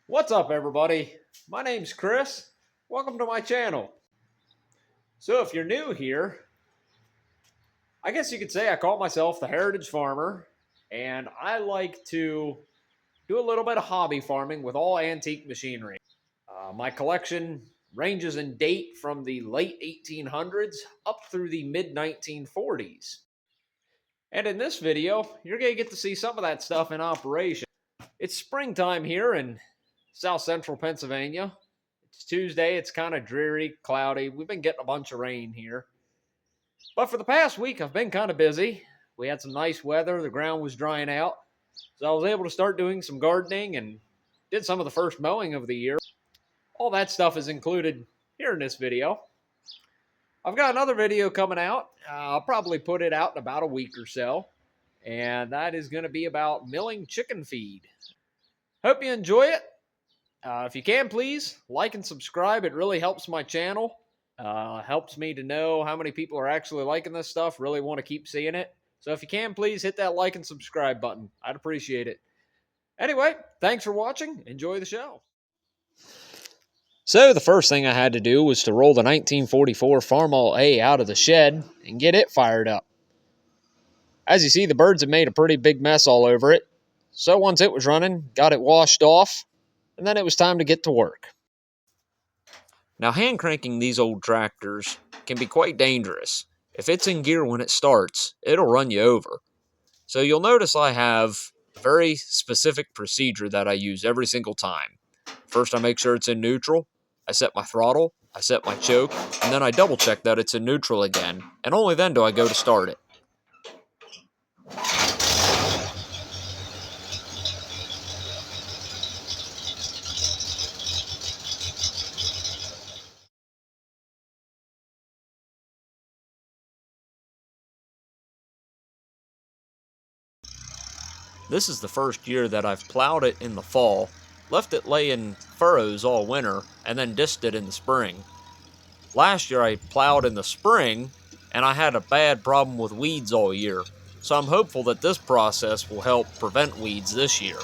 What's up, everybody? My name's Chris. Welcome to my channel. So, if you're new here, I guess you could say I call myself the Heritage Farmer, and I like to do a little bit of hobby farming with all antique machinery. My collection ranges in date from the late 1800s up through the mid 1940s. And in this video, you're going to get to see some of that stuff in operation. It's springtime here in south central Pennsylvania. It's Tuesday. It's kind of dreary, cloudy. We've been getting a bunch of rain here. But for the past week, I've been kind of busy. We had some nice weather. The ground was drying out. So I was able to start doing some gardening and did some of the first mowing of the year. All that stuff is included here in this video. I've got another video coming out. I'll probably put it out in about a week or so. And that is going to be about milling chicken feed. Hope you enjoy it. If you can, please like and subscribe. It really helps my channel. Helps me to know how many people are actually liking this stuff, really want to keep seeing it. So if you can, please hit that like and subscribe button. I'd appreciate it. Anyway, thanks for watching. Enjoy the show. So the first thing I had to do was to roll the 1944 Farmall A out of the shed and get it fired up. As you see, the birds had made a pretty big mess all over it. So once it was running, got it washed off, and then it was time to get to work. Now, hand cranking these old tractors can be quite dangerous. If it's in gear when it starts, it'll run you over. So you'll notice I have a very specific procedure that I use every single time. First, I make sure it's in neutral. I set my throttle, I set my choke, and then I double check that it's in neutral again, and only then do I go to start it. This is the first year that I've plowed it in the fall, left it lay in furrows all winter, and then disked it in the spring. Last year I plowed in the spring, and I had a bad problem with weeds all year, so I'm hopeful that this process will help prevent weeds this year.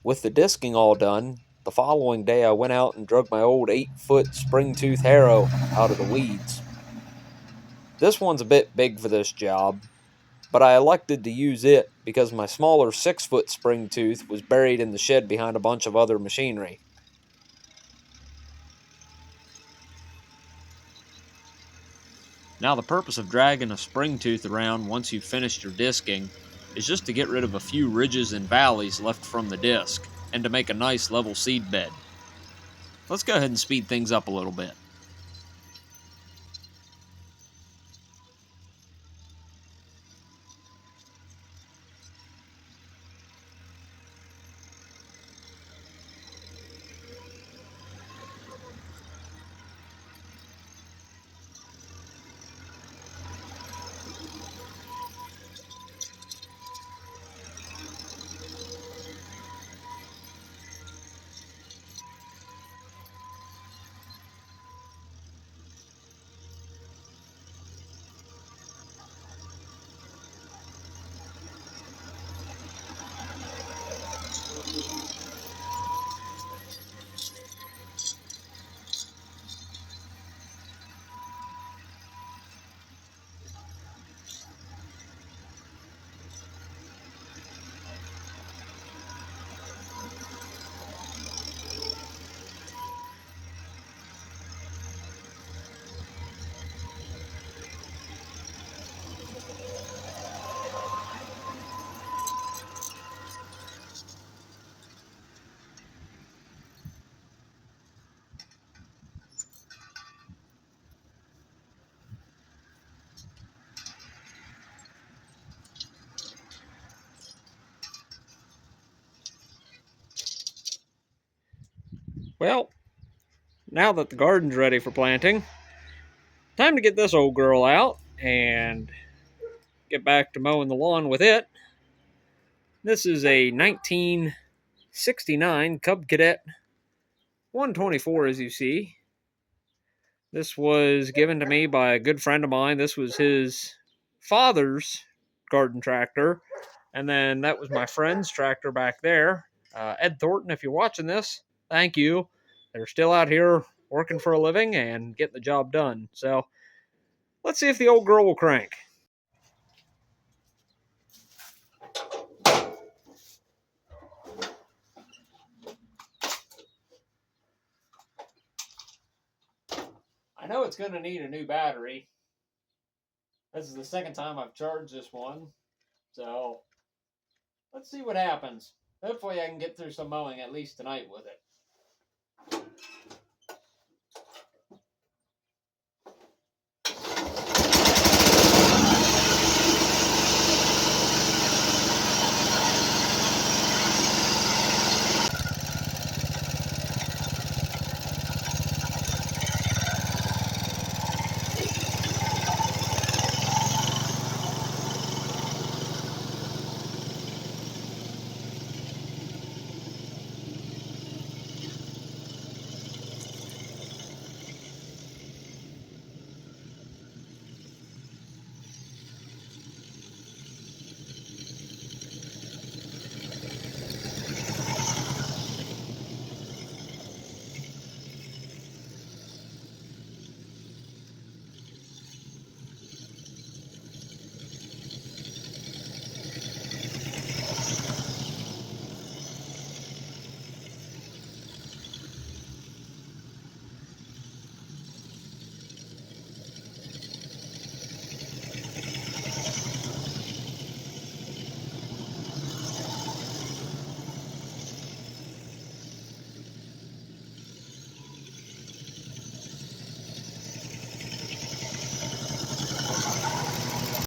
With the disking all done, the following day I went out and drug my old 8-foot spring-tooth harrow out of the weeds. This one's a bit big for this job, but I elected to use it because my smaller 6-foot spring-tooth was buried in the shed behind a bunch of other machinery. Now, the purpose of dragging a spring tooth around once you've finished your disking is just to get rid of a few ridges and valleys left from the disc and to make a nice level seed bed. Let's go ahead and speed things up a little bit. Well, now that the garden's ready for planting, time to get this old girl out and get back to mowing the lawn with it. This is a 1969 Cub Cadet 124, as you see. This was given to me by a good friend of mine. This was his father's garden tractor. And then that was my friend's tractor back there. Ed Thornton, if you're watching this, thank you. They're still out here working for a living and getting the job done. So let's see if the old girl will crank. I know it's going to need a new battery. This is the second time I've charged this one. So let's see what happens. Hopefully I can get through some mowing at least tonight with it.